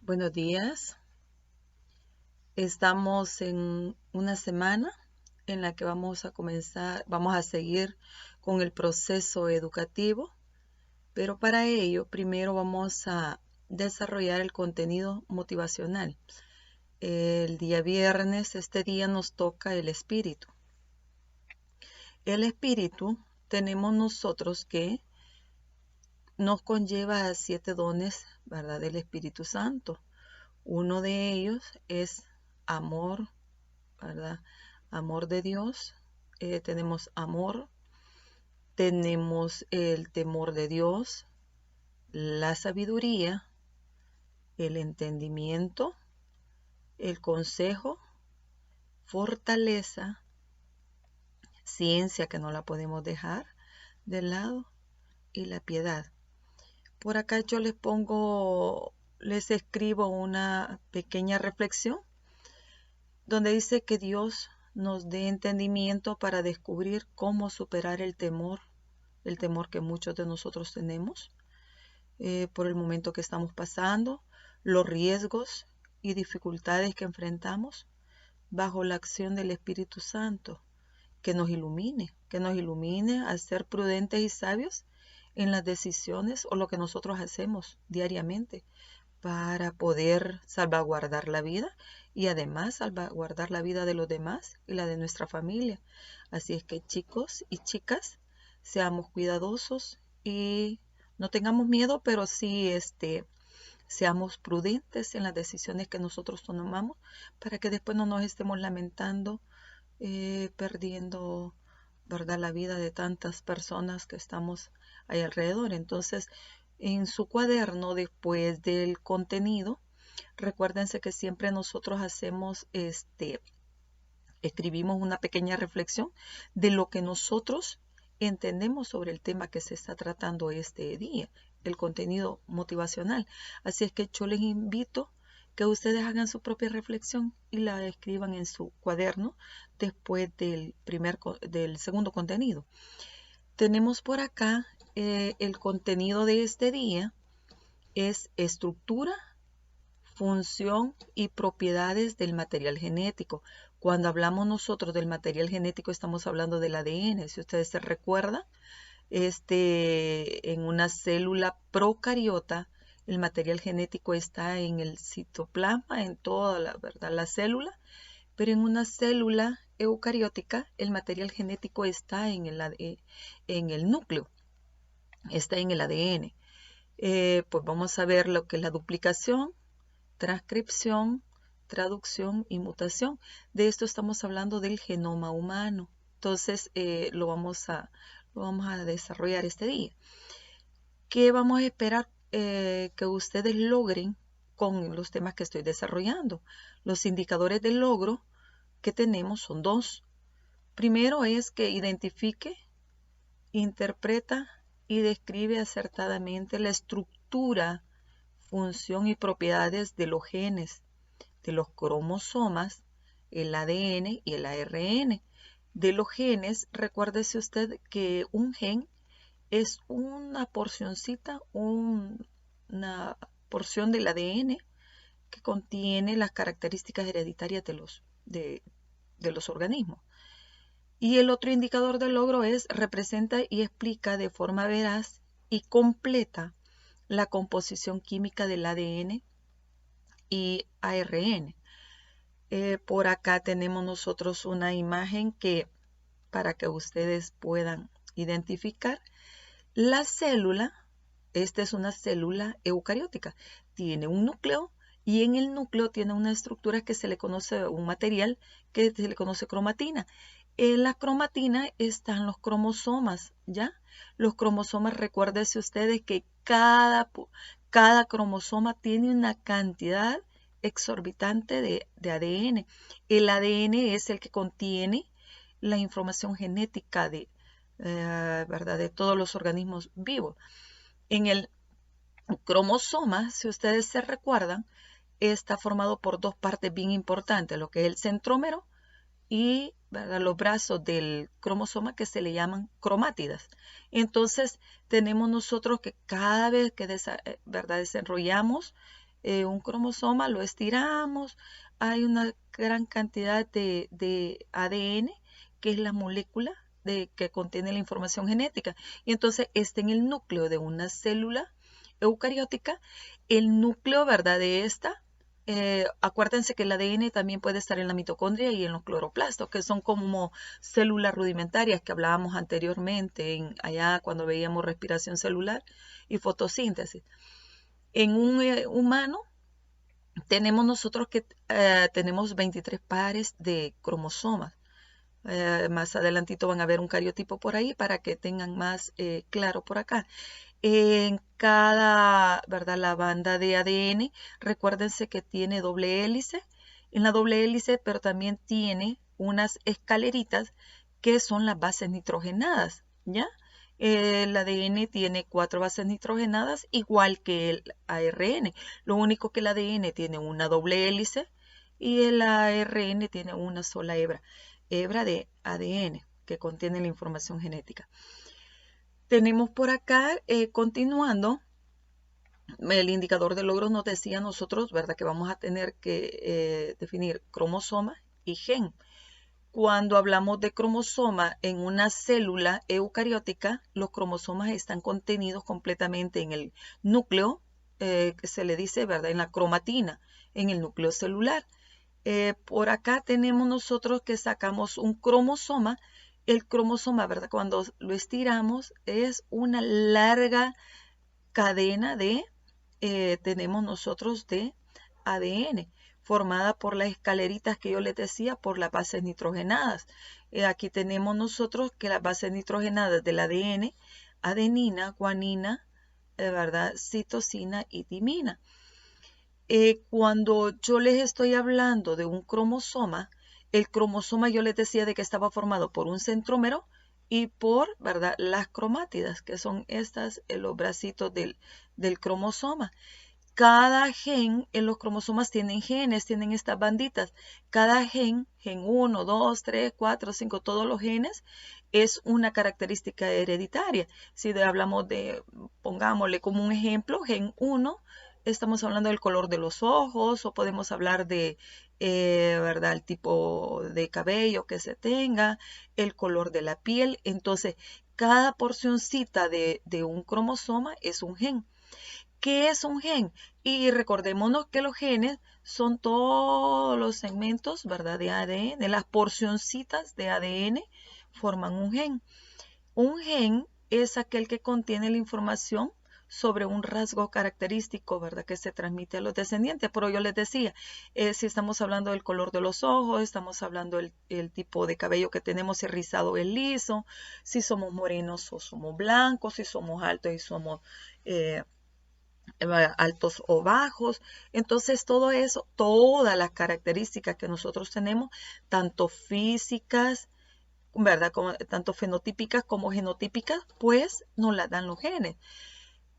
Buenos días. Estamos en una semana en la que vamos a seguir con el proceso educativo, pero para ello primero vamos a desarrollar el contenido motivacional. El día viernes, este día nos toca el espíritu. El espíritu tenemos nosotros que nos conlleva a 7 dones, ¿verdad? Del Espíritu Santo. Uno de ellos es amor, ¿verdad? Amor de Dios, tenemos amor, tenemos el temor de Dios, la sabiduría, el entendimiento, el consejo, fortaleza, ciencia que no la podemos dejar de lado y la piedad. Por acá yo les escribo una pequeña reflexión donde dice que Dios nos dé entendimiento para descubrir cómo superar el temor que muchos de nosotros tenemos por el momento que estamos pasando, los riesgos y dificultades que enfrentamos bajo la acción del Espíritu Santo, que nos ilumine a ser prudentes y sabios en las decisiones o lo que nosotros hacemos diariamente para poder salvaguardar la vida y además salvaguardar la vida de los demás y la de nuestra familia. Así es que chicos y chicas, seamos cuidadosos y no tengamos miedo, pero sí seamos prudentes en las decisiones que nosotros tomamos para que después no nos estemos lamentando, perdiendo, ¿verdad?, la vida de tantas personas que estamos ahí alrededor. Entonces, en su cuaderno, después del contenido, recuérdense que siempre nosotros escribimos una pequeña reflexión de lo que nosotros entendemos sobre el tema que se está tratando este día, el contenido motivacional. Así es que yo les invito que ustedes hagan su propia reflexión y la escriban en su cuaderno después del segundo contenido. Tenemos por acá el contenido de este día es estructura, función y propiedades del material genético. Cuando hablamos nosotros del material genético estamos hablando del ADN. Si ustedes se recuerdan, en una célula procariota, el material genético está en el citoplasma, en toda la célula, pero en una célula eucariótica el material genético está en el núcleo, está en el ADN. Pues vamos a ver lo que es la duplicación, transcripción, traducción y mutación. De esto estamos hablando del genoma humano. Entonces lo vamos a desarrollar este día. ¿Qué vamos a esperar que ustedes logren con los temas que estoy desarrollando? Los indicadores de logro que tenemos son 2. Primero es que identifique, interpreta y describe acertadamente la estructura, función y propiedades de los genes, de los cromosomas, el ADN y el ARN. De los genes, recuérdese usted que un gen es una porcioncita, una porción del ADN que contiene las características hereditarias de los organismos. Y el otro indicador de logro representa y explica de forma veraz y completa la composición química del ADN y ARN. Por acá tenemos nosotros una imagen para que ustedes puedan identificar. La célula, esta es una célula eucariótica, tiene un núcleo y en el núcleo tiene una estructura que se le conoce, un material que se le conoce cromatina. En la cromatina están los cromosomas, ¿ya? Los cromosomas, recuérdense ustedes que cada cromosoma tiene una cantidad exorbitante de ADN. El ADN es el que contiene la información genética ¿verdad?, de todos los organismos vivos. En el cromosoma, si ustedes se recuerdan, está formado por 2 partes bien importantes, lo que es el centrómero y, ¿verdad?, los brazos del cromosoma que se le llaman cromátidas. Entonces tenemos nosotros que cada vez que ¿verdad?, desarrollamos un cromosoma, lo estiramos, hay una gran cantidad de ADN, que es la molécula que contiene la información genética. Y entonces está en el núcleo de una célula eucariótica, el núcleo, ¿verdad?, de esta. Acuérdense que el ADN también puede estar en la mitocondria y en los cloroplastos, que son como células rudimentarias que hablábamos anteriormente, allá cuando veíamos respiración celular y fotosíntesis. En un humano tenemos nosotros que tenemos 23 pares de cromosomas. Más adelantito van a ver un cariotipo por ahí para que tengan más claro por acá. En cada, ¿verdad?, la banda de ADN, recuérdense que tiene doble hélice, en la doble hélice, pero también tiene unas escaleritas que son las bases nitrogenadas, ¿ya? El ADN tiene 4 bases nitrogenadas, igual que el ARN. Lo único que el ADN tiene una doble hélice y el ARN tiene una sola hebra de ADN que contiene la información genética. Tenemos por acá, continuando, el indicador de logros nos decía a nosotros, ¿verdad?, que vamos a tener que definir cromosoma y gen. Cuando hablamos de cromosoma en una célula eucariótica, los cromosomas están contenidos completamente en el núcleo, que se le dice, ¿verdad?, en la cromatina, en el núcleo celular. Por acá tenemos nosotros que sacamos un cromosoma. El cromosoma, ¿verdad?, cuando lo estiramos es una larga cadena tenemos nosotros de ADN, formada por las escaleritas que yo les decía, por las bases nitrogenadas. Aquí tenemos nosotros que las bases nitrogenadas del ADN, adenina, guanina, ¿verdad?, citosina y timina. Cuando yo les estoy hablando de un cromosoma, el cromosoma yo les decía de que estaba formado por un centrómero y por, ¿verdad?, las cromátidas, que son estas, los bracitos del cromosoma. Cada gen en los cromosomas tienen genes, tienen estas banditas. Cada gen 1, 2, 3, 4, 5, todos los genes, es una característica hereditaria. Si hablamos de, pongámosle como un ejemplo, gen 1, estamos hablando del color de los ojos, o podemos hablar de, ¿verdad?, el tipo de cabello que se tenga, el color de la piel. Entonces, cada porcioncita de un cromosoma es un gen. ¿Qué es un gen? Y recordémonos que los genes son todos los segmentos, ¿verdad?, de ADN. Las porcioncitas de ADN forman un gen. Un gen es aquel que contiene la información sobre un rasgo característico, ¿verdad?, que se transmite a los descendientes. Pero yo les decía, si estamos hablando del color de los ojos, estamos hablando del tipo de cabello que tenemos, si rizado o liso, si somos morenos o somos blancos, si somos altos y somos altos o bajos. Entonces todo eso, todas las características que nosotros tenemos, tanto físicas, ¿verdad?, tanto fenotípicas como genotípicas, pues nos las dan los genes.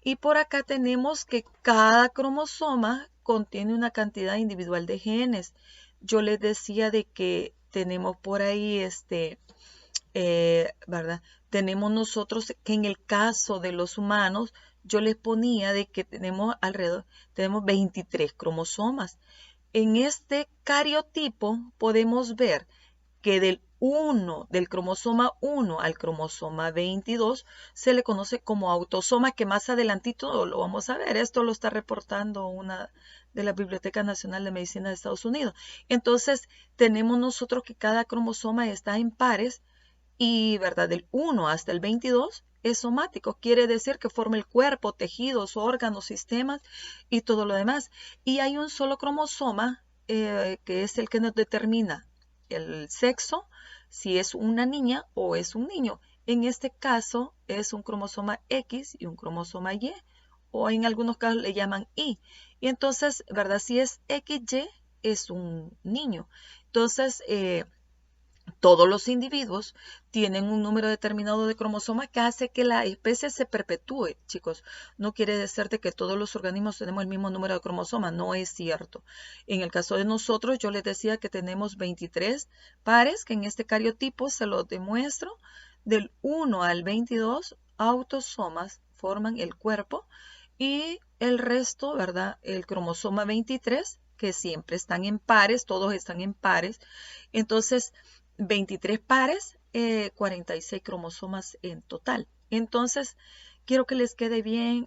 Y por acá tenemos que cada cromosoma contiene una cantidad individual de genes. Yo les decía de que tenemos por ahí, ¿verdad? Tenemos nosotros que en el caso de los humanos, yo les ponía de que tenemos 23 cromosomas. En este cariotipo podemos ver que del cromosoma 1 al cromosoma 22 se le conoce como autosoma, que más adelantito lo vamos a ver. Esto lo está reportando una de la Biblioteca Nacional de Medicina de Estados Unidos. Entonces, tenemos nosotros que cada cromosoma está en pares y, ¿verdad?, del 1 hasta el 22 es somático. Quiere decir que forma el cuerpo, tejidos, órganos, sistemas y todo lo demás. Y hay un solo cromosoma que es el que nos determina el sexo, si es una niña o es un niño. En este caso es un cromosoma X y un cromosoma Y, o en algunos casos le llaman Y. Y entonces, ¿verdad?, si es XY es un niño. Entonces, todos los individuos tienen un número determinado de cromosomas que hace que la especie se perpetúe, chicos. No quiere decir que todos los organismos tenemos el mismo número de cromosomas, no es cierto. En el caso de nosotros, yo les decía que tenemos 23 pares, que en este cariotipo se los demuestro. Del 1 al 22, autosomas forman el cuerpo y el resto, ¿verdad? El cromosoma 23, que siempre están en pares, todos están en pares. Entonces, 23 pares, 46 cromosomas en total. Entonces, quiero que les quede bien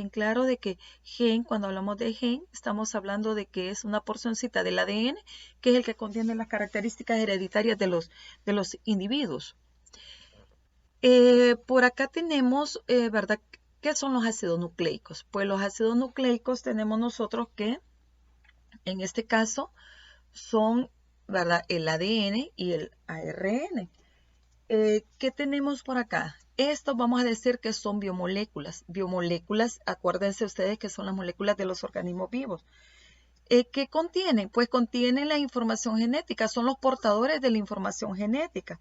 claro de que gen, cuando hablamos de gen, estamos hablando de que es una porcioncita del ADN, que es el que contiene las características hereditarias de los individuos. Por acá tenemos, ¿verdad? ¿Qué son los ácidos nucleicos? Pues los ácidos nucleicos tenemos nosotros que, en este caso, son, ¿verdad? El ADN y el ARN. ¿Qué tenemos por acá? Estos vamos a decir que son biomoléculas. Biomoléculas, acuérdense ustedes que son las moléculas de los organismos vivos. ¿Qué contienen? Pues contienen la información genética, son los portadores de la información genética.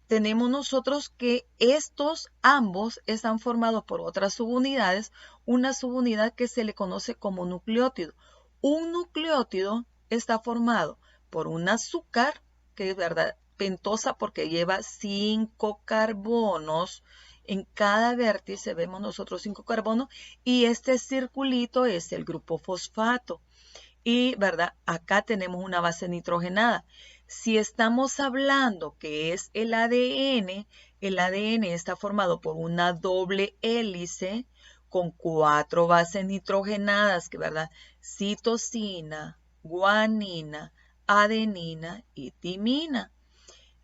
Tenemos nosotros que estos ambos están formados por otras subunidades, una subunidad que se le conoce como nucleótido. Un nucleótido está formado por un azúcar, que es verdad, pentosa porque lleva 5 carbonos. En cada vértice vemos nosotros 5 carbonos y este circulito es el grupo fosfato. Y, ¿verdad? Acá tenemos una base nitrogenada. Si estamos hablando que es el ADN está formado por una doble hélice con 4 bases nitrogenadas, ¿verdad? Citosina, guanina, adenina y timina.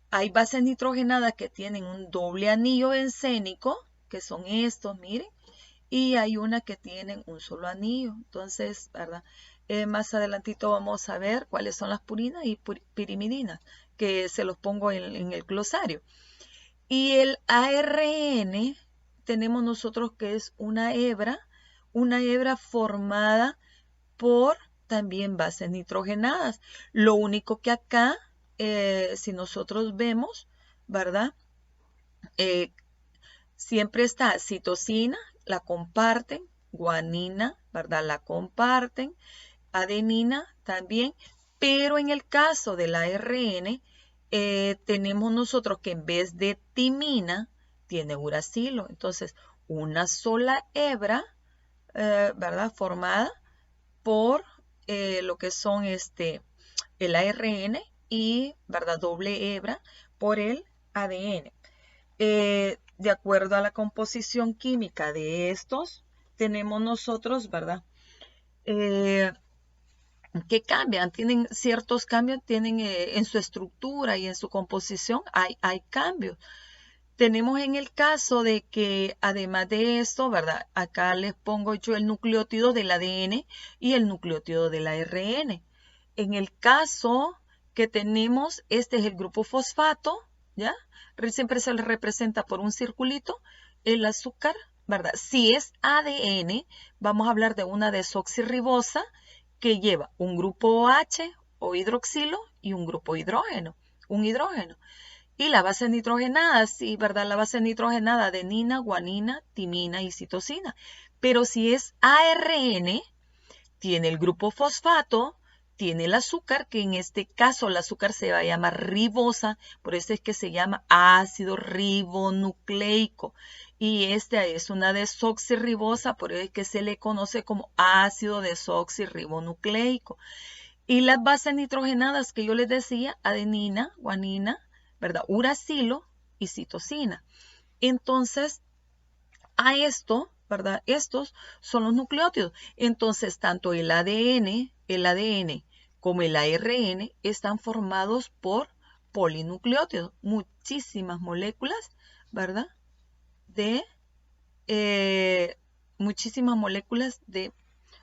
Hay bases nitrogenadas que tienen un doble anillo bencénico, que son estos, miren, y hay una que tienen un solo anillo. Entonces, ¿verdad? Más adelantito vamos a ver cuáles son las purinas y pirimidinas, que se los pongo en el glosario. Y el ARN tenemos nosotros que es una hebra formada por también bases nitrogenadas. Lo único que acá, si nosotros vemos, ¿verdad? Siempre está citosina, la comparten, guanina, ¿verdad? La comparten, adenina también, pero en el caso del ARN, tenemos nosotros que en vez de timina, tiene uracilo. Entonces, una sola hebra, ¿verdad? Formada por lo que son el ARN y, ¿verdad? Doble hebra por el ADN. De acuerdo a la composición química de estos, tenemos nosotros, ¿verdad? Que cambian, tienen ciertos cambios, tienen en su estructura y en su composición, hay cambios. Tenemos en el caso de que, además de esto, ¿verdad? Acá les pongo yo el nucleótido del ADN y el nucleótido del ARN. En el caso que tenemos, este es el grupo fosfato, ¿ya? Siempre se le representa por un circulito el azúcar, ¿verdad? Si es ADN, vamos a hablar de una desoxirribosa que lleva un grupo OH o hidroxilo y un grupo hidrógeno, un hidrógeno. Y la base nitrogenada, sí, ¿verdad? La base nitrogenada, adenina, guanina, timina y citosina. Pero si es ARN, tiene el grupo fosfato, tiene el azúcar, que en este caso el azúcar se va a llamar ribosa, por eso es que se llama ácido ribonucleico. Y esta es una desoxirribosa, por eso es que se le conoce como ácido desoxirribonucleico. Y las bases nitrogenadas que yo les decía, adenina, guanina, ¿verdad? Uracilo y citosina. Entonces, a esto, ¿verdad? Estos son los nucleótidos. Entonces, tanto el ADN como el ARN están formados por polinucleótidos. Muchísimas moléculas, ¿verdad? Muchísimas moléculas de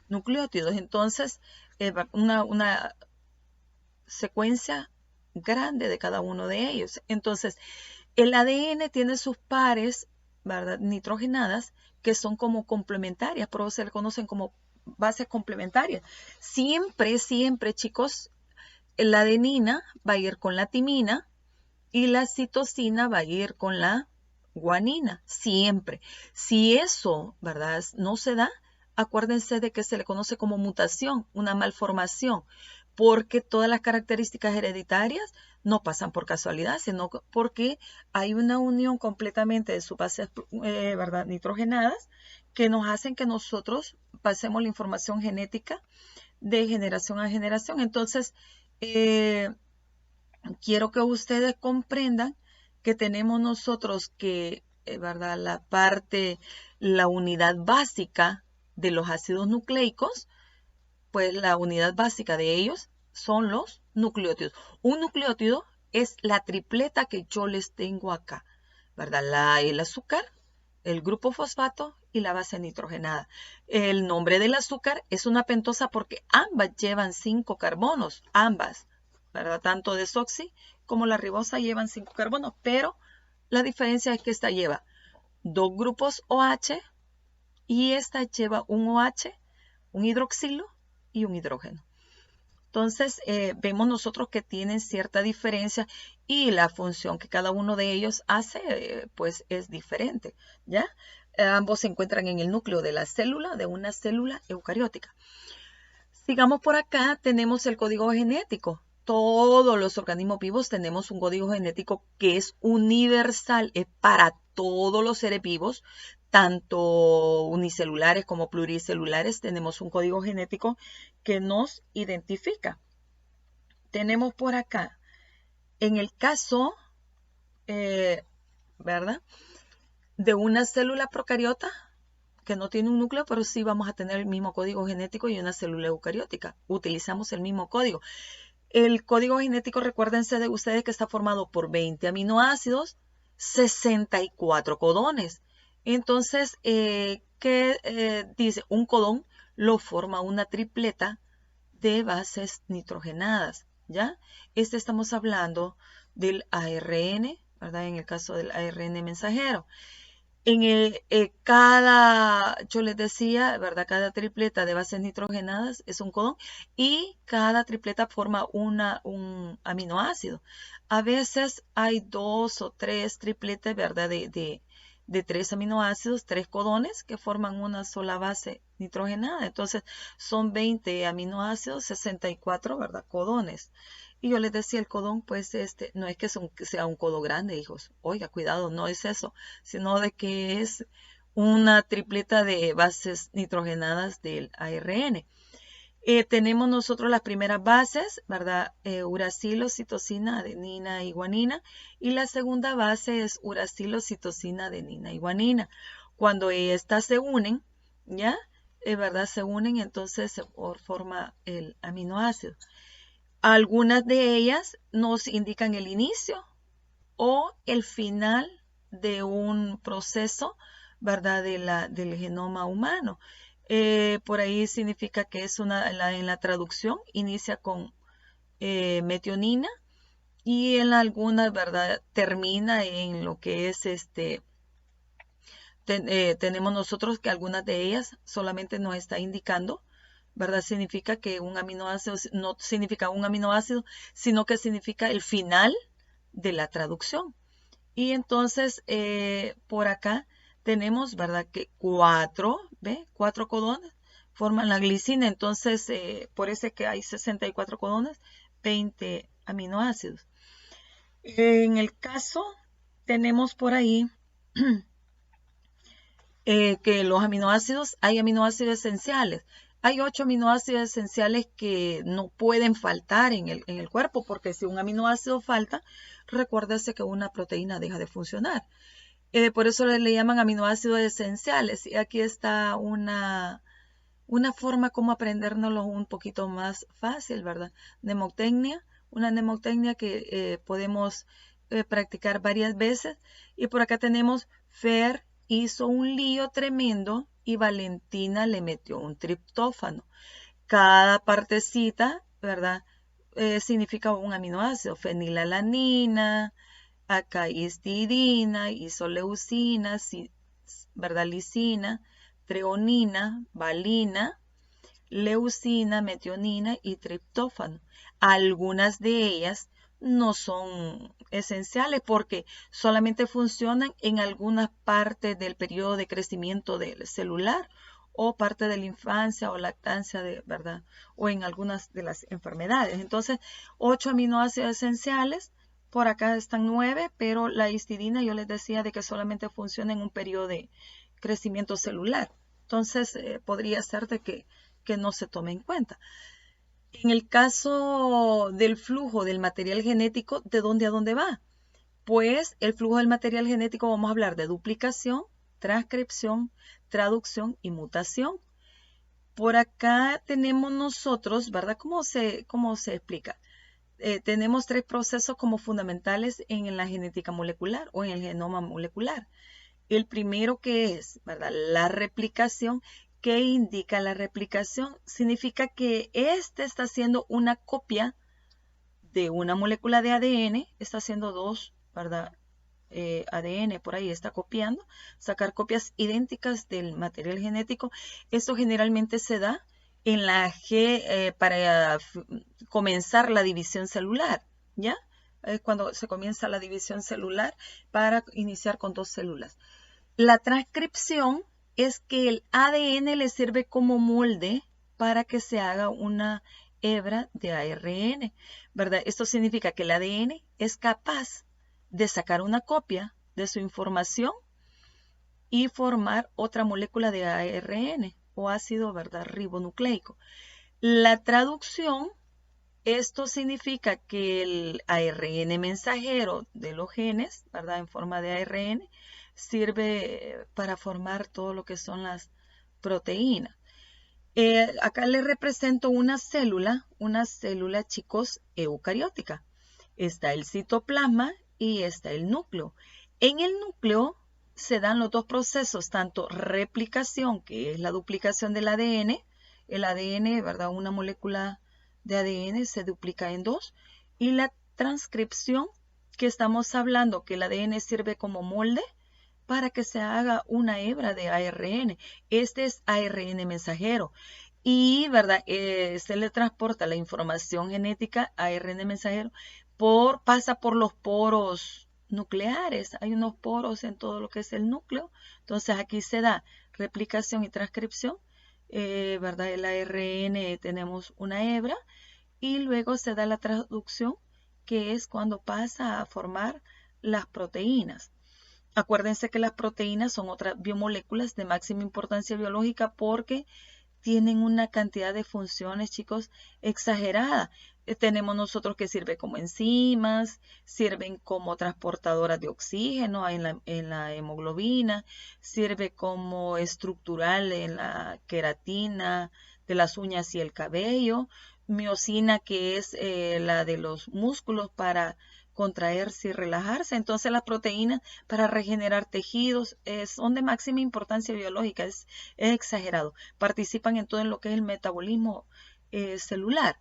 nucleótidos. Entonces, una secuencia grande de cada uno de ellos. Entonces, el ADN tiene sus pares, ¿verdad? Nitrogenadas que son como complementarias, por eso se le conocen como bases complementarias. Siempre, chicos, la adenina va a ir con la timina y la citosina va a ir con la guanina, siempre. Si eso, ¿verdad?, no se da, acuérdense de que se le conoce como mutación, una malformación, porque todas las características hereditarias no pasan por casualidad, sino porque hay una unión completamente de sus bases, ¿verdad?, nitrogenadas, que nos hacen que nosotros pasemos la información genética de generación a generación. Entonces, quiero que ustedes comprendan que tenemos nosotros que, ¿verdad? La unidad básica de los ácidos nucleicos, pues la unidad básica de ellos son los nucleótidos. Un nucleótido es la tripleta que yo les tengo acá, ¿verdad? El azúcar, el grupo fosfato y la base nitrogenada. El nombre del azúcar es una pentosa porque ambas llevan 5 carbonos, ambas, ¿verdad? Tanto desoxi como la ribosa llevan 5 carbonos, pero la diferencia es que esta lleva 2 grupos OH y esta lleva un OH, un hidroxilo y un hidrógeno. Entonces, vemos nosotros que tienen cierta diferencia y la función que cada uno de ellos hace, pues es diferente, ¿ya? Ambos se encuentran en el núcleo de la célula, de una célula eucariótica. Sigamos por acá, tenemos el código genético. Todos los organismos vivos tenemos un código genético que es universal, es para todos los seres vivos, tanto unicelulares como pluricelulares, tenemos un código genético que nos identifica. Tenemos por acá, en el caso, ¿verdad? De una célula procariota que no tiene un núcleo, pero sí vamos a tener el mismo código genético y una célula eucariótica. Utilizamos el mismo código. El código genético, recuérdense de ustedes que está formado por 20 aminoácidos, 64 codones. Entonces, ¿qué dice? Un codón lo forma una tripleta de bases nitrogenadas, ¿ya? Estamos hablando del ARN, ¿verdad? En el caso del ARN mensajero. Yo les decía, ¿verdad? Cada tripleta de bases nitrogenadas es un codón y cada tripleta forma un aminoácido. A veces hay 2 o 3 tripletas, ¿verdad? De 3 aminoácidos, 3 codones que forman una sola base nitrogenada. Entonces son 20 aminoácidos, 64, ¿verdad? Codones. Y yo les decía, el codón, pues no es que sea un codo grande, hijos. Oiga, cuidado, no es eso, sino de que es una tripleta de bases nitrogenadas del ARN. Tenemos nosotros las primeras bases, ¿verdad? Uracilo, citosina, adenina y guanina. Y la segunda base es uracilo, citosina, adenina y guanina. Cuando estas se unen, ¿ya? ¿Verdad? Se unen, entonces se forma el aminoácido. Algunas de ellas nos indican el inicio o el final de un proceso, ¿verdad? Del genoma humano. Por ahí significa que es en la traducción inicia con metionina y en algunas, ¿verdad? Termina en lo que es tenemos nosotros que algunas de ellas solamente nos está indicando, ¿verdad? Significa que un aminoácido no significa un aminoácido, sino que significa el final de la traducción. Y entonces, por acá tenemos, ¿verdad? Que 4 codones forman la glicina. Entonces, por eso es que hay 64 codones, 20 aminoácidos. En el caso, tenemos por ahí que los aminoácidos, hay aminoácidos esenciales. Hay 8 aminoácidos esenciales que no pueden faltar en el cuerpo, porque si un aminoácido falta, recuérdese que una proteína deja de funcionar. Por eso le llaman aminoácidos esenciales. Y aquí está una forma como aprendérnoslo un poquito más fácil, ¿verdad? Mnemotecnia, una mnemotecnia que podemos practicar varias veces. Y por acá tenemos Fer hizo un lío tremendo y Valentina le metió un triptófano. Cada partecita, ¿verdad? Significa un aminoácido. Fenilalanina, acá histidina, isoleucina, ¿verdad? Lisina, treonina, valina, leucina, metionina y triptófano. Algunas de ellas no son esenciales porque solamente funcionan en algunas partes del periodo de crecimiento del celular o parte de la infancia o lactancia, ¿verdad? O en algunas de las enfermedades. Entonces, 8 aminoácidos esenciales. Por acá están 9, pero la histidina yo les decía de que solamente funciona en un periodo de crecimiento celular. Entonces, podría ser de que no se tome en cuenta. En el caso del flujo del material genético, ¿de dónde a dónde va? Pues el flujo del material genético vamos a hablar de duplicación, transcripción, traducción y mutación. Por acá tenemos nosotros, ¿verdad? ¿Cómo se explica? Tenemos 3 procesos como fundamentales en la genética molecular o en el genoma molecular. El primero que es, ¿verdad? La replicación. ¿Qué indica la replicación? Significa que este está haciendo una copia de una molécula de ADN, está haciendo 2, ¿verdad? ADN por ahí está copiando, sacar copias idénticas del material genético. Esto generalmente se da en la para comenzar la división celular, ¿ya? Cuando se comienza la división celular para iniciar con 2 células. La transcripción es que el ADN le sirve como molde para que se haga una hebra de ARN, ¿verdad? Esto significa que el ADN es capaz de sacar una copia de su información y formar otra molécula de ARN o ácido, ¿verdad? Ribonucleico. La traducción, esto significa que el ARN mensajero de los genes, ¿verdad? En forma de ARN, sirve para formar todo lo que son las proteínas. Acá les represento una célula, chicos, eucariótica. Está el citoplasma y está el núcleo. En el núcleo se dan los 2 procesos, tanto replicación, que es la duplicación del ADN, el ADN, ¿verdad? Una molécula de ADN se duplica en 2, y la transcripción, que estamos hablando que el ADN sirve como molde para que se haga una hebra de ARN. Este es ARN mensajero. Y, ¿verdad? Se le transporta la información genética ARN mensajero pasa por los poros nucleares. Hay unos poros en todo lo que es el núcleo. Entonces aquí se da replicación y transcripción. ¿Verdad? El ARN tenemos una hebra y luego se da la traducción, que es cuando pasa a formar las proteínas. Acuérdense que las proteínas son otras biomoléculas de máxima importancia biológica porque tienen una cantidad de funciones, chicos, exagerada. Tenemos nosotros que sirven como enzimas, sirven como transportadoras de oxígeno en la hemoglobina, sirve como estructural en la queratina de las uñas y el cabello, miosina, que es la de los músculos para contraerse y relajarse. Entonces las proteínas para regenerar tejidos son de máxima importancia biológica, es exagerado. Participan en todo lo que es el metabolismo celular.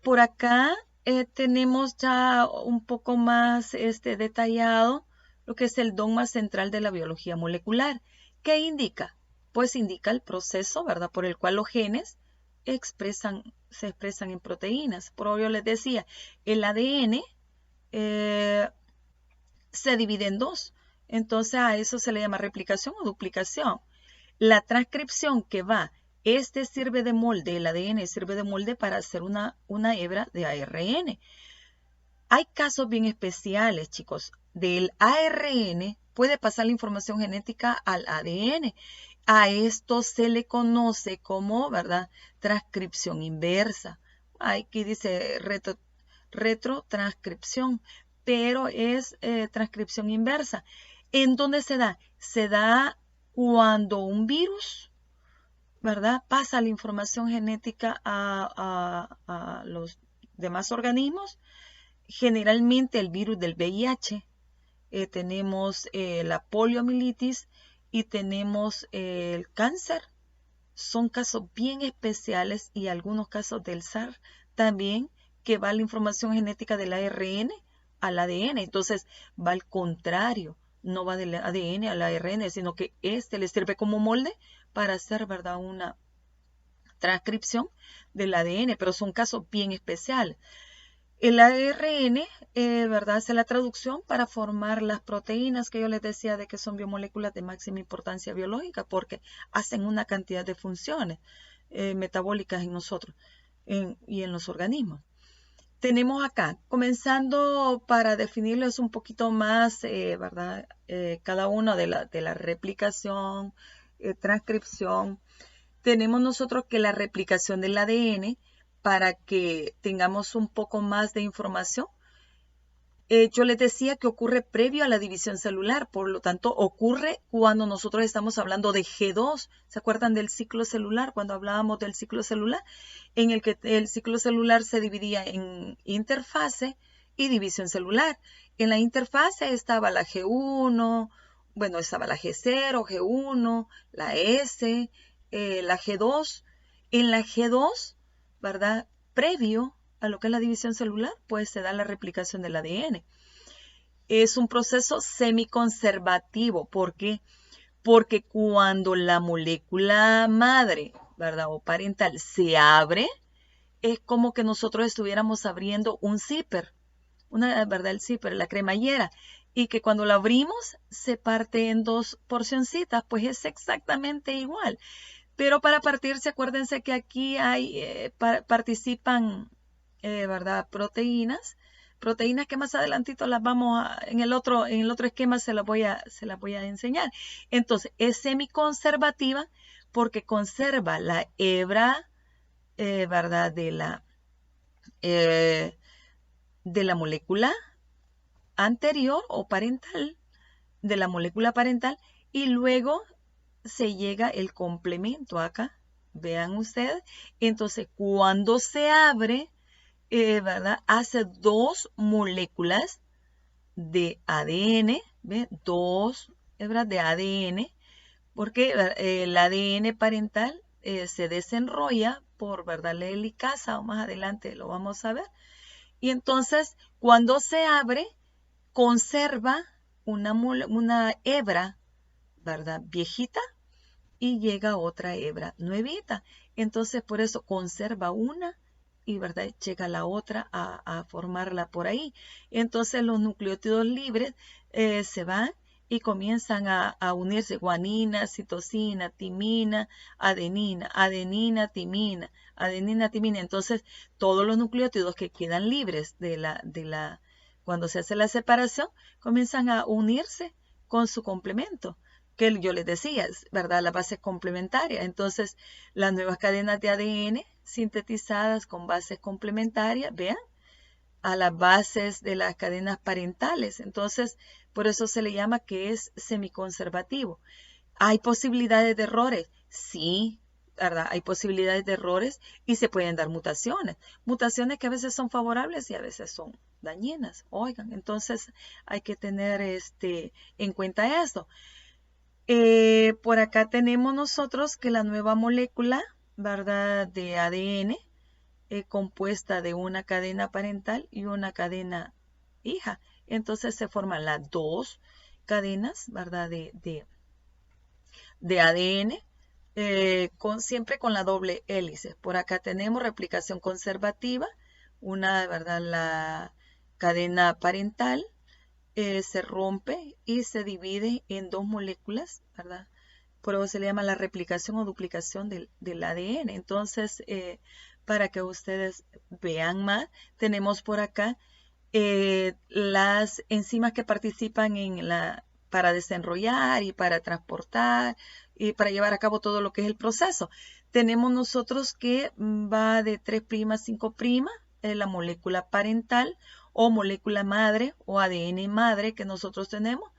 Por acá tenemos ya un poco más detallado lo que es el dogma central de la biología molecular. ¿Qué indica? Pues indica el proceso, ¿verdad?, por el cual los genes se expresan en proteínas. Por obvio les decía, el ADN se divide en 2. Entonces a eso se le llama replicación o duplicación. La transcripción que va, sirve de molde, el ADN sirve de molde para hacer una hebra de ARN. Hay casos bien especiales, chicos. Del ARN puede pasar la información genética al ADN. A esto se le conoce como, ¿verdad?, transcripción inversa. Aquí dice retrotranscripción, pero es transcripción inversa. ¿En dónde se da? Se da cuando un virus, ¿verdad?, pasa la información genética a los demás organismos. Generalmente el virus del VIH, tenemos la poliomielitis y tenemos el cáncer. Son casos bien especiales, y algunos casos del SARS también, que va la información genética del ARN al ADN. Entonces va al contrario, no va del ADN al ARN, sino que le sirve como molde para hacer, ¿verdad?, una transcripción del ADN, pero son casos bien especiales. El ARN, ¿verdad?, hace la traducción para formar las proteínas que yo les decía de que son biomoléculas de máxima importancia biológica porque hacen una cantidad de funciones metabólicas en nosotros y en los organismos. Tenemos acá, comenzando para definirles un poquito más, ¿verdad?, cada uno de la replicación, transcripción. Tenemos nosotros que la replicación del ADN, para que tengamos un poco más de información. Yo les decía que ocurre previo a la división celular, por lo tanto ocurre cuando nosotros estamos hablando de G2. ¿Se acuerdan del ciclo celular? Cuando hablábamos del ciclo celular, en el que el ciclo celular se dividía en interfase y división celular. En la interfase estaba la G1, bueno, estaba la G0, G1, la S, la G2. En la G2, ¿verdad? Previo a lo que es la división celular, pues se da la replicación del ADN. Es un proceso semiconservativo. ¿Por qué? Porque cuando la molécula madre, ¿verdad? O parental se abre, es como que nosotros estuviéramos abriendo un zipper, ¿verdad? El zipper, la cremallera, y que cuando la abrimos se parte en dos porcioncitas, pues es exactamente igual. Pero para partirse, acuérdense que aquí hay, participan, ¿verdad? Proteínas que más adelantito las vamos a, en el otro esquema se las voy a enseñar. Entonces, es semiconservativa porque conserva la hebra, ¿verdad? De la molécula anterior o parental, de la molécula parental, y luego se llega el complemento acá, vean ustedes. Entonces, cuando se abre, ¿verdad? Hace dos moléculas de ADN, ¿ve? Dos hebras de ADN, porque el ADN parental se desenrolla por, ¿verdad? La helicasa, o más adelante lo vamos a ver. Y entonces, cuando se abre, conserva una hebra, ¿verdad? Viejita, y llega otra hebra nuevita. Entonces, por eso conserva una y, ¿verdad? Llega la otra a formarla por ahí. Entonces, los nucleótidos libres se van y comienzan a unirse: guanina, citosina, timina, adenina, adenina, timina, adenina, timina. Entonces, todos los nucleótidos que quedan libres cuando se hace la separación, comienzan a unirse con su complemento, que yo les decía, ¿verdad? La base complementaria. Entonces, las nuevas cadenas de ADN sintetizadas con bases complementarias, vean, a las bases de las cadenas parentales. Entonces, por eso se le llama que es semiconservativo. ¿Hay posibilidades de errores? Sí, ¿verdad? Hay posibilidades de errores y se pueden dar mutaciones. Mutaciones que a veces son favorables y a veces son dañinas. Oigan, entonces hay que tener en cuenta esto. Por acá tenemos nosotros que la nueva molécula, ¿verdad? De ADN, compuesta de una cadena parental y una cadena hija. Entonces se forman las dos cadenas, ¿verdad? De ADN, siempre con la doble hélice. Por acá tenemos replicación conservativa, ¿verdad? La cadena parental se rompe y se divide en dos moléculas, ¿verdad? Por eso se le llama la replicación o duplicación del ADN. Entonces, para que ustedes vean más, tenemos por acá las enzimas que participan para desenrollar y para transportar y para llevar a cabo todo lo que es el proceso. Tenemos nosotros que va de 3' a 5', la molécula parental o molécula madre o ADN madre que nosotros tenemos,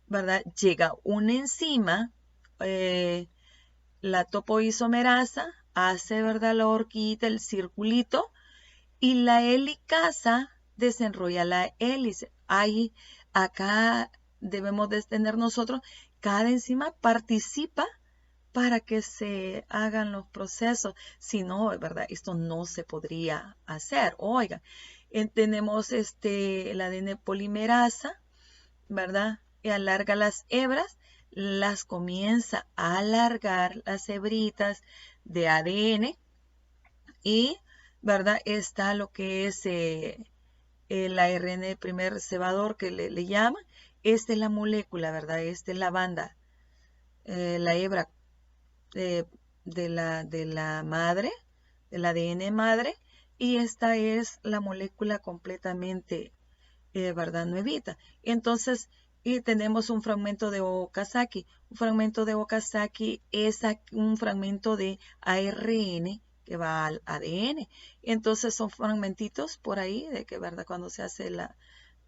¿verdad? Llega una enzima, la topoisomerasa, hace, ¿verdad? La horquita, el circulito, y la helicasa desenrolla la hélice. Ahí, acá debemos de tener nosotros, cada enzima participa para que se hagan los procesos. Si no, ¿verdad? Esto no se podría hacer. Oigan, tenemos el ADN polimerasa, ¿verdad? Y alarga las hebras, las comienza a alargar las hebritas de ADN y, ¿verdad? Está lo que es el ARN primer cebador que le llaman. Esta es la molécula, ¿verdad? Esta es la banda, la hebra de la madre, del ADN madre, y esta es la molécula completamente, ¿verdad? Nuevita. Entonces, y tenemos un fragmento de Okazaki. Un fragmento de Okazaki es un fragmento de ARN que va al ADN. Entonces son fragmentitos por ahí de que, ¿verdad? Cuando se hace la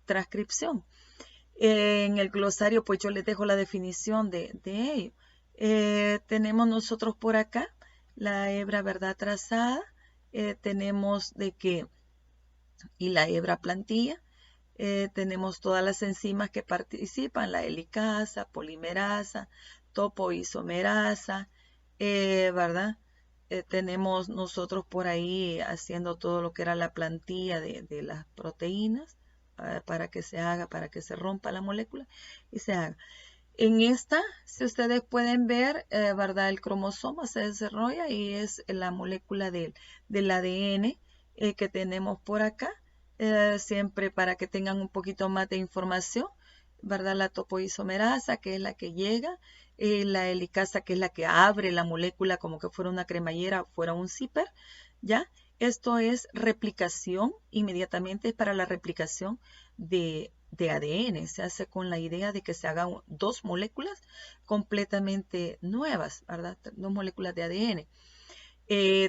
transcripción. En el glosario, pues yo les dejo la definición de ello. Tenemos nosotros por acá la hebra, ¿verdad? Trazada. Tenemos de que, y la hebra plantilla. Tenemos todas las enzimas que participan, la helicasa, polimerasa, topoisomerasa, ¿verdad? Tenemos nosotros por ahí haciendo todo lo que era la plantilla de las proteínas para que se haga, para que se rompa la molécula y se haga. En esta, si ustedes pueden ver, ¿verdad? El cromosoma se desarrolla y es la molécula del ADN que tenemos por acá. Siempre para que tengan un poquito más de información, ¿verdad? La topoisomerasa, que es la que llega, la helicasa, que es la que abre la molécula como que fuera una cremallera, fuera un zipper, ¿ya? Esto es replicación, inmediatamente es para la replicación de ADN. Se hace con la idea de que se hagan dos moléculas completamente nuevas, ¿verdad? Dos moléculas de ADN.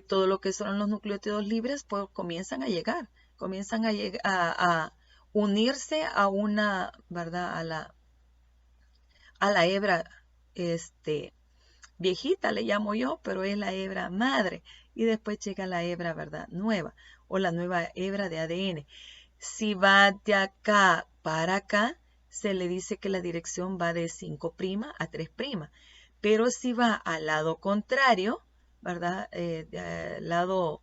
Todo lo que son los nucleótidos libres, pues comienzan a llegar. Comienzan a unirse a una, ¿verdad? A la hebra viejita, le llamo yo, pero es la hebra madre. Y después llega la hebra, ¿verdad? Nueva, o la nueva hebra de ADN. Si va de acá para acá, se le dice que la dirección va de 5' a 3'. Pero si va al lado contrario, ¿verdad? Del lado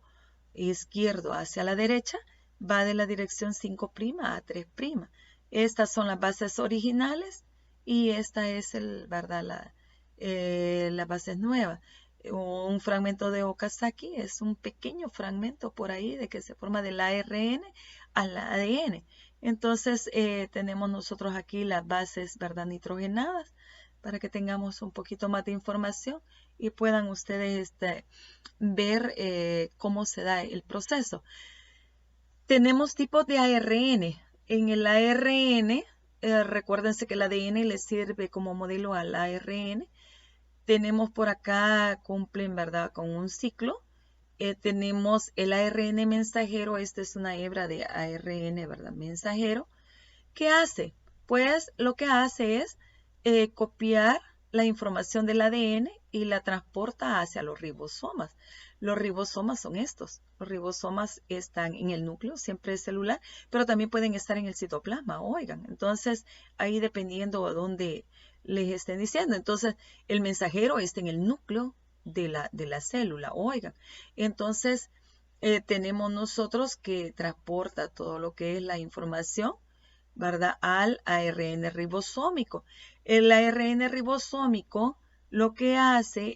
izquierdo hacia la derecha, va de la dirección 5' a 3'. Estas son las bases originales y esta es ¿verdad? La base nueva. Un fragmento de Okazaki es un pequeño fragmento por ahí de que se forma del ARN al ADN. Entonces tenemos nosotros aquí las bases, ¿verdad? Nitrogenadas para que tengamos un poquito más de información y puedan ustedes ver cómo se da el proceso. Tenemos tipos de ARN. En el ARN, recuérdense que el ADN le sirve como modelo al ARN. Tenemos por acá, cumplen, ¿verdad? Con un ciclo. Tenemos el ARN mensajero. Esta es una hebra de ARN, ¿verdad? Mensajero. ¿Qué hace? Pues lo que hace es copiar la información del ADN y la transporta hacia los ribosomas. Los ribosomas son estos. Los ribosomas están en el núcleo, siempre celular, pero también pueden estar en el citoplasma, oigan. Entonces, ahí dependiendo de dónde les estén diciendo. Entonces, el mensajero está en el núcleo de la célula, oigan. Entonces, tenemos nosotros que transporta todo lo que es la información, ¿verdad? Al ARN ribosómico. El ARN ribosómico lo que hace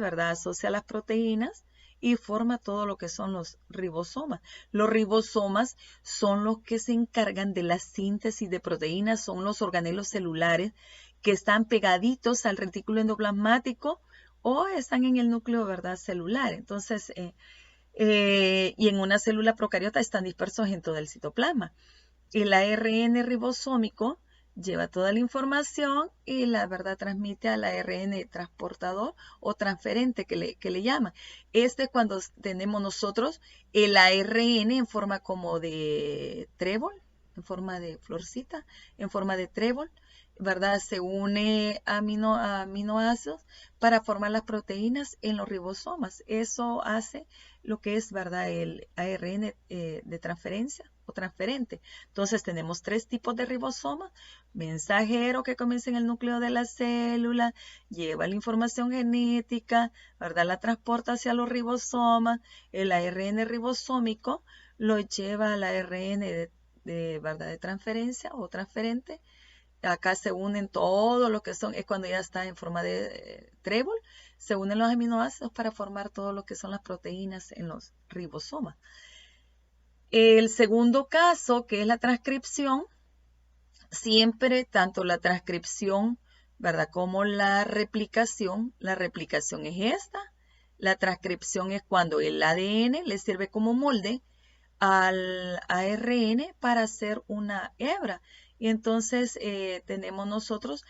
¿verdad? Asocia las proteínas y forma todo lo que son los ribosomas. Los ribosomas son los que se encargan de la síntesis de proteínas, son los organelos celulares que están pegaditos al retículo endoplasmático o están en el núcleo, ¿verdad? Celular. Entonces, y en una célula procariota están dispersos en todo el citoplasma. El ARN ribosómico lleva toda la información y la verdad transmite al ARN transportador o transferente que le llaman. Este es cuando tenemos nosotros el ARN en forma como de trébol, en forma de florcita, en forma de trébol, ¿verdad? Se une a aminoácidos para formar las proteínas en los ribosomas. Eso hace lo que es, ¿verdad? El ARN de transferencia o transferente. Entonces tenemos tres tipos de ribosomas. Mensajero, que comienza en el núcleo de la célula, lleva la información genética, ¿verdad? La transporta hacia los ribosomas. El ARN ribosómico lo lleva al ARN ¿verdad? De transferencia o transferente. Acá se unen todo lo que son, es cuando ya está en forma de trébol, se unen los aminoácidos para formar todo lo que son las proteínas en los ribosomas. El segundo caso, que es la transcripción, siempre tanto la transcripción, ¿verdad? Como la replicación es esta. La transcripción es cuando el ADN le sirve como molde al ARN para hacer una hebra. Y entonces tenemos nosotros,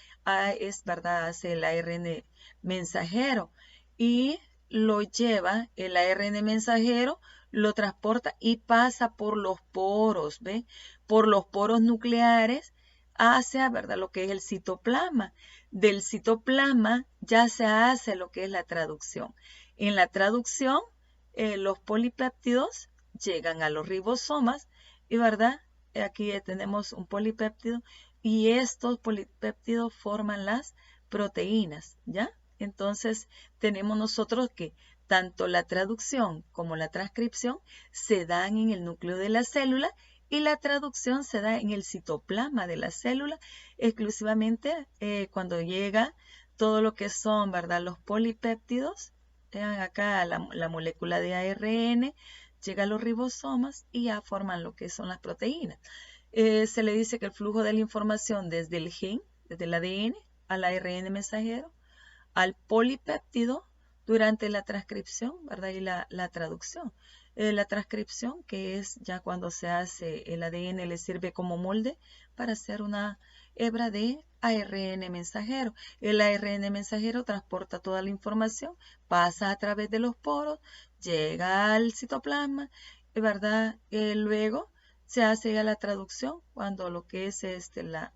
es verdad, hace el ARN mensajero y lo lleva, el ARN mensajero lo transporta y pasa por los poros, ¿ve? Por los poros nucleares hacia, ¿verdad? Lo que es el citoplasma. Del citoplasma ya se hace lo que es la traducción. En la traducción, los polipéptidos llegan a los ribosomas y, ¿verdad? Aquí tenemos un polipéptido y estos polipéptidos forman las proteínas, ¿ya? Entonces, tenemos nosotros que tanto la traducción como la transcripción se dan en el núcleo de la célula y la traducción se da en el citoplasma de la célula, exclusivamente cuando llega todo lo que son, ¿verdad? Los polipéptidos, vean acá la molécula de ARN, llega a los ribosomas y ya forman lo que son las proteínas. Se le dice que el flujo de la información desde el gen, desde el ADN al ARN mensajero, al polipéptido durante la transcripción, ¿verdad? Y la traducción. La transcripción, que es ya cuando se hace el ADN, le sirve como molde para hacer una hebra de ARN mensajero. El ARN mensajero transporta toda la información, pasa a través de los poros, llega al citoplasma, ¿verdad? Luego se hace ya la traducción cuando lo que es la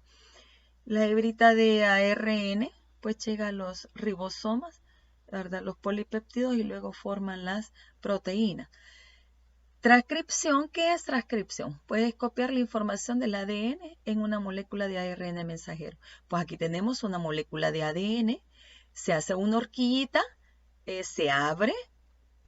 hebrita de ARN pues llega a los ribosomas, ¿verdad? Los polipéptidos y luego forman las proteínas. Transcripción, ¿qué es transcripción? Puedes copiar la información del ADN en una molécula de ARN mensajero. Pues aquí tenemos una molécula de ADN, se hace una horquillita, se abre,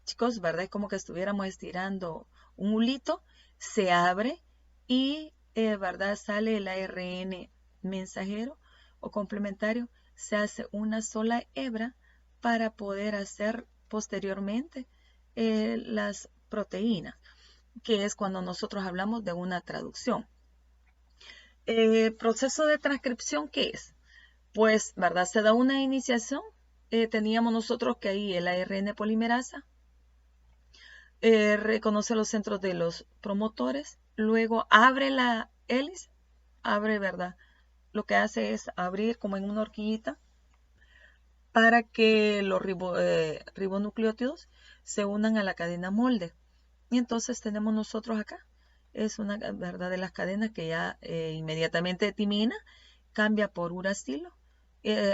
chicos, ¿verdad? Es como que estuviéramos estirando un hulito, se abre y, ¿verdad? Sale el ARN mensajero o complementario, se hace una sola hebra para poder hacer posteriormente las proteínas, que es cuando nosotros hablamos de una traducción. Proceso de transcripción, ¿qué es? Pues, ¿verdad? Se da una iniciación. Teníamos nosotros que ahí el ARN polimerasa reconoce los centros de los promotores, luego abre la hélice, abre, ¿verdad? Lo que hace es abrir como en una horquillita para que los ribonucleótidos se unan a la cadena molde. Y entonces tenemos nosotros acá, es una, ¿verdad? De las cadenas que ya inmediatamente timina, cambia por uracilo.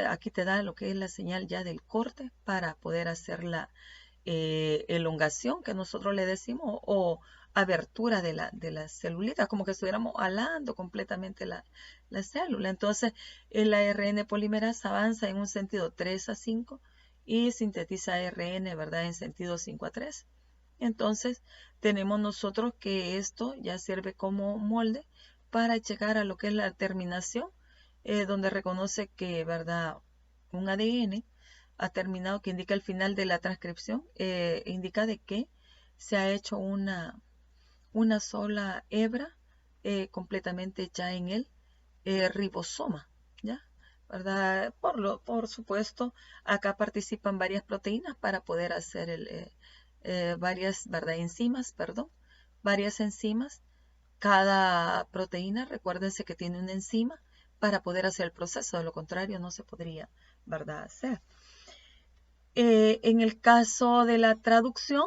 Aquí te da lo que es la señal ya del corte para poder hacer la elongación que nosotros le decimos o abertura de la celulita, como que estuviéramos alando completamente la célula. Entonces el ARN polimerasa avanza en un sentido 3 a 5 y sintetiza ARN, ¿verdad? En sentido 5 a 3. Entonces tenemos nosotros que esto ya sirve como molde para llegar a lo que es la terminación, donde reconoce que, ¿verdad? Un ADN ha terminado, que indica el final de la transcripción, indica de que se ha hecho una sola hebra completamente ya en el ribosoma, ¿ya? ¿Verdad? Por supuesto, acá participan varias proteínas para poder hacer varias, ¿verdad? Enzimas, perdón, varias enzimas. Cada proteína, recuérdense que tiene una enzima para poder hacer el proceso, de lo contrario no se podría, ¿verdad? Hacer. En el caso de la traducción,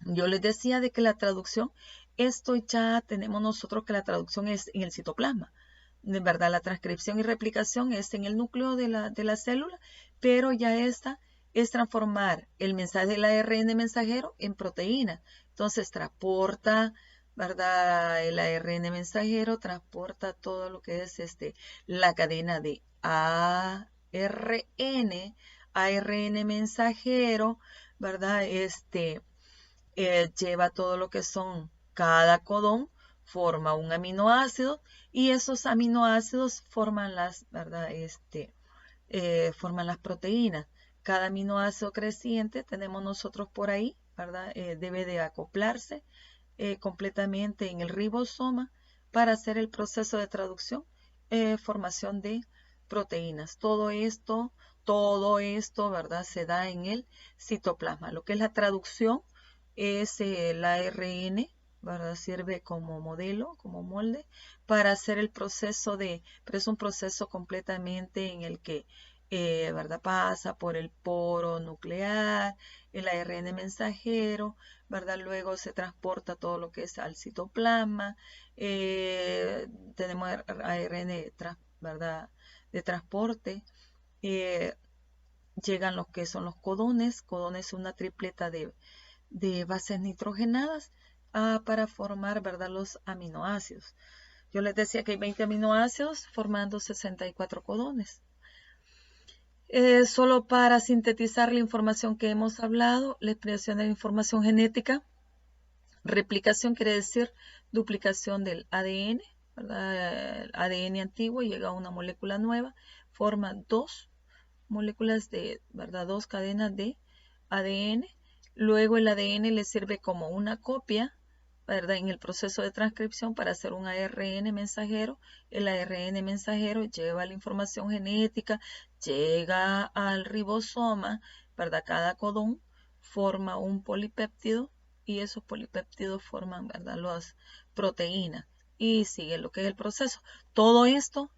yo les decía de que la traducción, esto ya tenemos nosotros que la traducción es en el citoplasma. De verdad, la transcripción y replicación es en el núcleo de la célula, pero ya esta es transformar el mensaje del ARN mensajero en proteína. Entonces, transporta, ¿verdad? El ARN mensajero transporta todo lo que es la cadena de ARN mensajero, ¿verdad? Lleva todo lo que son cada codón, forma un aminoácido y esos aminoácidos forman ¿verdad? Forman las proteínas. Cada aminoácido creciente tenemos nosotros por ahí, ¿verdad? Debe de acoplarse completamente en el ribosoma para hacer el proceso de traducción, formación de proteínas. Todo esto, ¿verdad? Se da en el citoplasma. Lo que es la traducción es el ARN ¿verdad? Sirve como modelo, como molde, para hacer el proceso pero es un proceso completamente en el que, ¿verdad? Pasa por el poro nuclear, el ARN mensajero, ¿verdad? Luego se transporta todo lo que es al citoplasma, tenemos ARN, ¿verdad? De transporte, eh, llegan los que son los codones. Codones es una tripleta de bases nitrogenadas para formar, ¿verdad?, los aminoácidos. Yo les decía que hay 20 aminoácidos formando 64 codones. Solo para sintetizar la información que hemos hablado, la expresión de la información genética, replicación quiere decir duplicación del ADN, ¿verdad? El ADN antiguo llega a una molécula nueva, forma dos moléculas ¿verdad? Dos cadenas de ADN. Luego el ADN le sirve como una copia, ¿verdad? En el proceso de transcripción para hacer un ARN mensajero. El ARN mensajero lleva la información genética, llega al ribosoma, ¿verdad? Cada codón forma un polipéptido y esos polipéptidos forman, ¿verdad?, las proteínas y sigue lo que es el proceso. Todo esto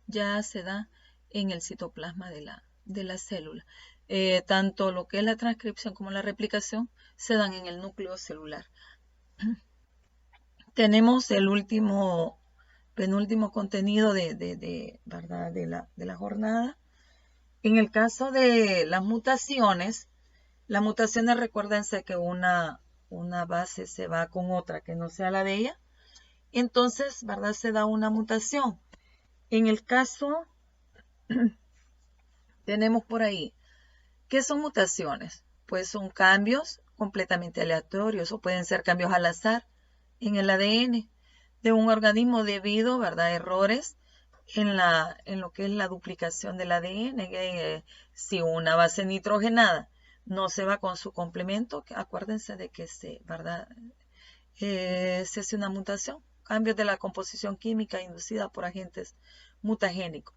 ya se da en el citoplasma de la célula. Tanto lo que es la transcripción como la replicación se dan en el núcleo celular. Tenemos el penúltimo contenido ¿verdad? de la jornada. En el caso de las mutaciones recuérdense que una base se va con otra que no sea la de ella. Entonces, ¿verdad? Se da una mutación. En el caso, tenemos por ahí, ¿qué son mutaciones? Pues son cambios completamente aleatorios o pueden ser cambios al azar en el ADN de un organismo debido, ¿verdad?, a errores en lo que es la duplicación del ADN. Si una base nitrogenada no se va con su complemento, acuérdense de que ¿verdad? Se hace una mutación, cambios de la composición química inducida por agentes mutagénicos.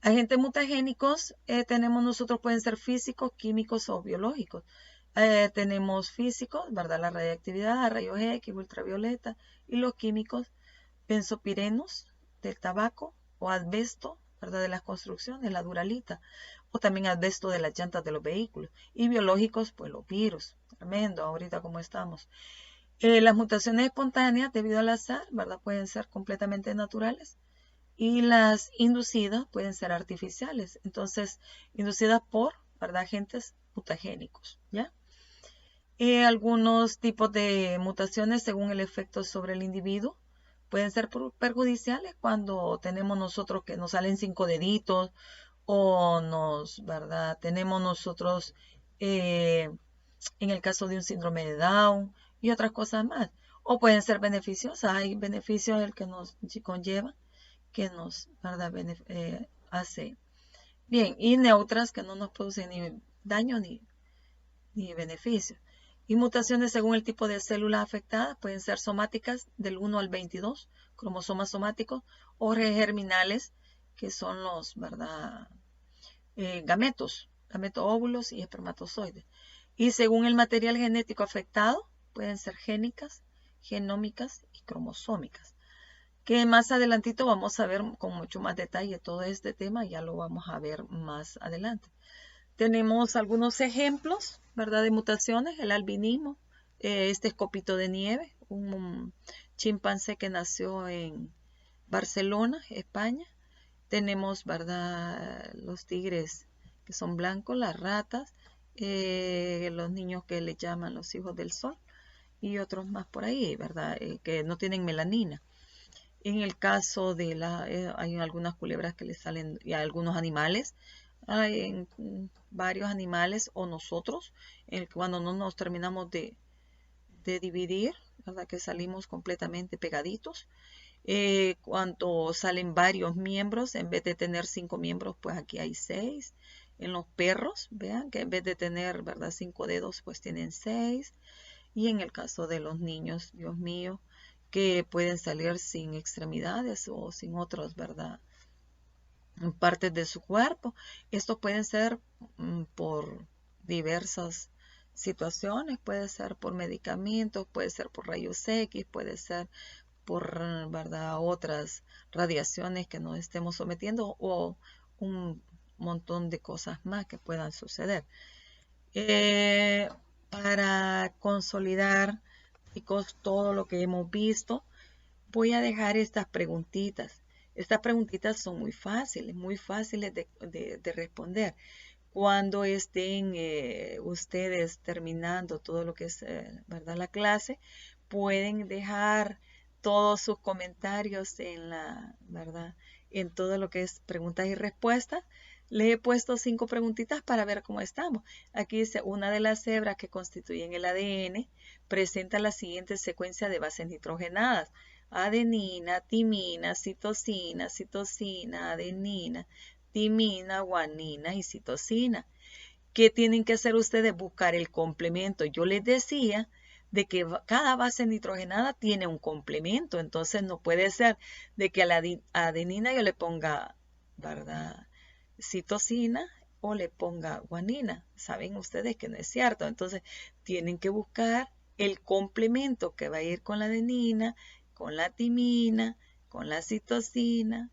Agentes mutagénicos tenemos nosotros, pueden ser físicos, químicos o biológicos. Tenemos físicos, ¿verdad? La radiactividad, rayos X, ultravioleta, y los químicos, benzopirenos del tabaco o asbesto, ¿verdad?, de las construcciones, la duralita, o también asbesto de las llantas de los vehículos. Y biológicos, pues los virus, tremendo ahorita como estamos. Las mutaciones espontáneas debido al azar, ¿verdad?, pueden ser completamente naturales y las inducidas pueden ser artificiales. Entonces, inducidas por, ¿verdad?, agentes mutagénicos, ¿ya? Algunos tipos de mutaciones según el efecto sobre el individuo pueden ser perjudiciales cuando tenemos nosotros que nos salen 5 deditos o ¿verdad? Tenemos nosotros en el caso de un síndrome de Down y otras cosas más. O pueden ser beneficiosas. Hay beneficios el que nos conlleva, que nos, ¿verdad?, hace bien, y neutras que no nos producen ni daño ni beneficio. Y mutaciones según el tipo de célula afectada pueden ser somáticas del 1 al 22, cromosomas somáticos, o germinales, que son los, ¿verdad?, gametos, óvulos y espermatozoides. Y según el material genético afectado, pueden ser génicas, genómicas y cromosómicas. Que más adelantito vamos a ver con mucho más detalle todo este tema, ya lo vamos a ver más adelante. Tenemos algunos ejemplos, ¿verdad?, de mutaciones. El albinismo, este es Copito de Nieve, un chimpancé que nació en Barcelona, España. Tenemos, ¿verdad?, los tigres que son blancos, las ratas, los niños que le llaman los hijos del sol y otros más por ahí, ¿verdad?, que no tienen melanina. En el caso de hay algunas culebras que le salen, y algunos animales, hay varios animales o nosotros, cuando no nos terminamos de dividir, ¿verdad?, que salimos completamente pegaditos. Cuando salen varios miembros, en vez de tener 5 miembros, pues aquí hay 6. En los perros, vean que en vez de tener, ¿verdad?, 5 dedos, pues tienen 6. Y en el caso de los niños, Dios mío, que pueden salir sin extremidades o sin otros, ¿verdad?, partes de su cuerpo. Estos pueden ser por diversas situaciones, puede ser por medicamentos, puede ser por rayos X, puede ser por, ¿verdad?, otras radiaciones que nos estemos sometiendo o un montón de cosas más que puedan suceder. Para consolidar, chicos, todo lo que hemos visto, voy a dejar estas preguntitas. Estas preguntitas son muy fáciles de responder. Cuando estén ustedes terminando todo lo que es, ¿verdad?, la clase, pueden dejar todos sus comentarios en ¿verdad?, en todo lo que es preguntas y respuestas. Les he puesto 5 preguntitas para ver cómo estamos. Aquí dice, una de las hebras que constituyen el ADN presenta la siguiente secuencia de bases nitrogenadas: adenina, timina, citosina, citosina, adenina, timina, guanina y citosina. ¿Qué tienen que hacer ustedes? Buscar el complemento. Yo les decía de que cada base nitrogenada tiene un complemento, entonces no puede ser de que a la adenina yo le ponga, ¿verdad?, citosina o le ponga guanina. Saben ustedes que no es cierto. Entonces tienen que buscar el complemento que va a ir con la adenina, con la timina, con la citosina,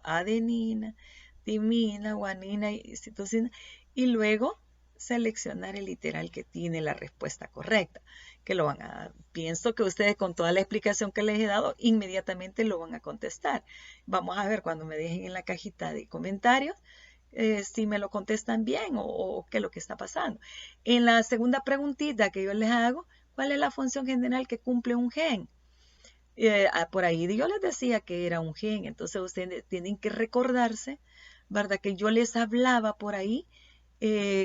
adenina, timina, guanina y citosina, y luego seleccionar el literal que tiene la respuesta correcta, que lo van a, pienso que ustedes con toda la explicación que les he dado, inmediatamente lo van a contestar. Vamos a ver cuando me dejen en la cajita de comentarios si me lo contestan bien o qué es lo que está pasando. En la segunda preguntita que yo les hago, ¿cuál es la función general que cumple un gen? Por ahí yo les decía que era un gen, entonces ustedes tienen que recordarse, ¿verdad?, que yo les hablaba por ahí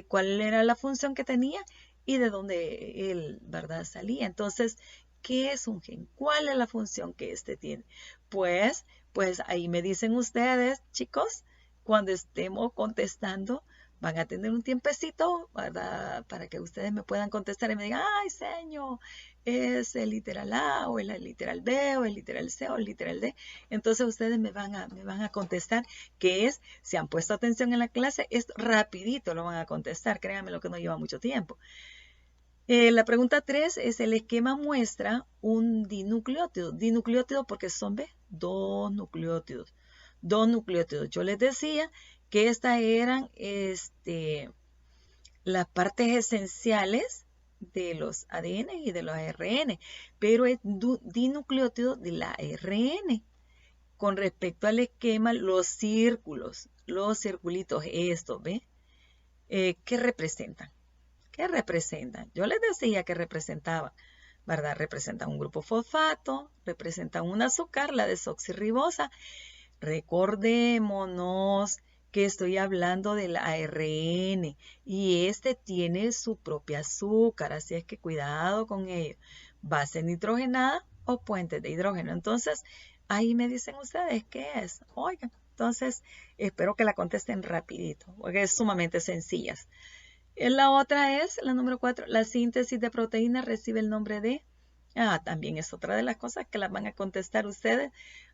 cuál era la función que tenía y de dónde él, ¿verdad?, salía. Entonces, ¿qué es un gen? ¿Cuál es la función que este tiene? Pues ahí me dicen ustedes, chicos, cuando estemos contestando, van a tener un tiempecito, ¿verdad?, para que ustedes me puedan contestar y me digan, ay, señor, es el literal A, o el literal B, o el literal C, o el literal D. Entonces ustedes me van a contestar qué es. Si han puesto atención en la clase, es rapidito lo van a contestar. Créanme lo que no lleva mucho tiempo. La pregunta 3 es: el esquema muestra un dinucleótido. Dinucleótido porque son dos nucleótidos. Dos nucleótidos. Yo les decía que estas eran las partes esenciales de los ADN y de los ARN, pero es dinucleótido de la ARN. Con respecto al esquema, los círculos, los circulitos estos, ¿ve? ¿Qué representan? ¿Qué representan? Yo les decía que representaban, ¿verdad? Representan un grupo fosfato, representan un azúcar, la desoxirribosa. Recordémonos que estoy hablando del ARN y este tiene su propio azúcar, así es que cuidado con ello. Base nitrogenada o puente de hidrógeno. Entonces, ahí me dicen ustedes qué es. Oigan, entonces espero que la contesten rapidito, porque es sumamente sencillas. La otra es, la número 4, la síntesis de proteínas recibe el nombre de... también es otra de las cosas que las van a contestar ustedes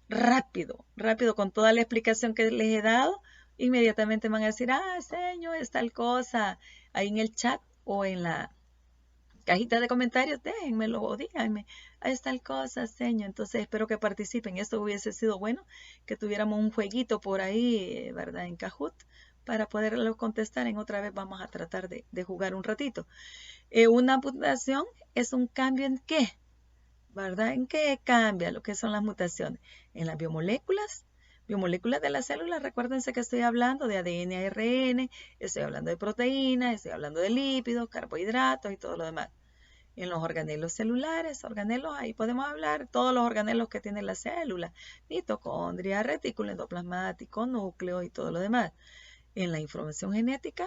rápido, con toda la explicación que les he dado. Inmediatamente van a decir, señor, es tal cosa. Ahí en el chat o en la cajita de comentarios, déjenmelo o díganme, es tal cosa, señor. Entonces espero que participen. Esto hubiese sido bueno que tuviéramos un jueguito por ahí, ¿verdad?, en Kahoot, para poderlo contestar. En otra vez vamos a tratar de jugar un ratito. Una mutación es un cambio en qué, ¿verdad? ¿En qué cambia lo que son las mutaciones? En las biomoléculas de las células. Recuérdense que estoy hablando de ADN, ARN, estoy hablando de proteínas, estoy hablando de lípidos, carbohidratos y todo lo demás. En los organelos celulares, ahí podemos hablar todos los organelos que tiene la célula: mitocondria, retículo endoplasmático, núcleo y todo lo demás. En la información genética,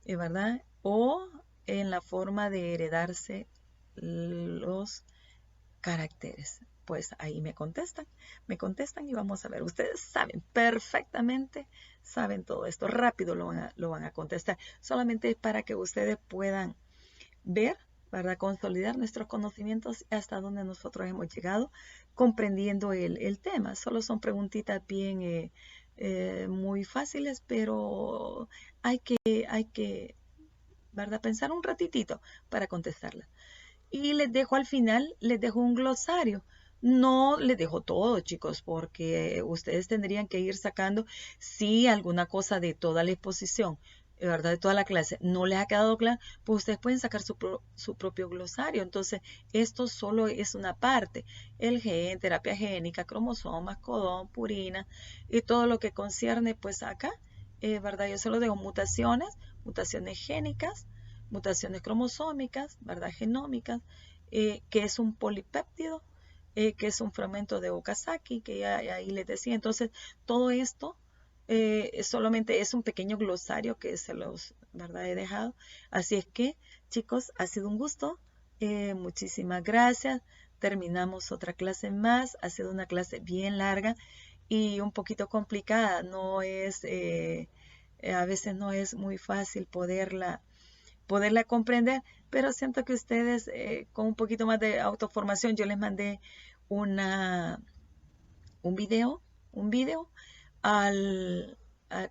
¿verdad?, o en la forma de heredarse los caracteres. Pues ahí me contestan y vamos a ver. Ustedes saben perfectamente, saben todo esto. Rápido lo van a contestar. Solamente es para que ustedes puedan ver, ¿verdad?, consolidar nuestros conocimientos hasta donde nosotros hemos llegado comprendiendo el tema. Solo son preguntitas bien muy fáciles, pero hay que ¿verdad? Pensar un ratitito para contestarla. Y les dejo al final, les dejo un glosario. No les dejo todo, chicos, porque ustedes tendrían que ir sacando, si alguna cosa de toda la exposición, ¿verdad? De toda la clase no les ha quedado claro, pues ustedes pueden sacar su propio glosario. Entonces, esto solo es una parte. El gen, terapia génica, cromosomas, codón, purina y todo lo que concierne, pues acá, ¿verdad? Yo se lo dejo mutaciones génicas, mutaciones cromosómicas, ¿verdad? Genómicas, que es un polipéptido, que es un fragmento de Okazaki, que ya ahí les decía. Entonces, todo esto solamente es un pequeño glosario que se los, ¿verdad? He dejado. Así es que, chicos, ha sido un gusto. Muchísimas gracias. Terminamos otra clase más. Ha sido una clase bien larga y un poquito complicada. No es, a veces no es muy fácil poderla comprender, pero siento que ustedes con un poquito más de autoformación, yo les mandé una, un video, un video al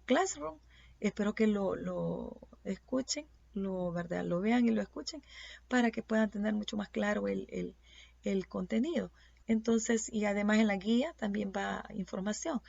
Classroom. Espero que lo escuchen, ¿verdad? Lo vean y lo escuchen para que puedan tener mucho más claro el contenido. Entonces, y además en la guía también va información.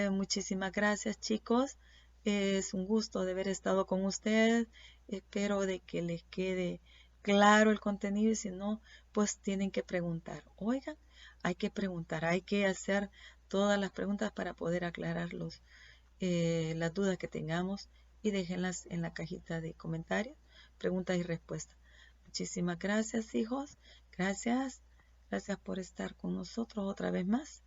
Muchísimas gracias, chicos. Es un gusto de haber estado con ustedes. Espero de que les quede claro el contenido y si no, pues tienen que preguntar. Oigan, hay que preguntar, hay que hacer todas las preguntas para poder aclarar las dudas que tengamos y déjenlas en la cajita de comentarios, preguntas y respuestas. Muchísimas gracias, hijos. Gracias. Gracias por estar con nosotros otra vez más.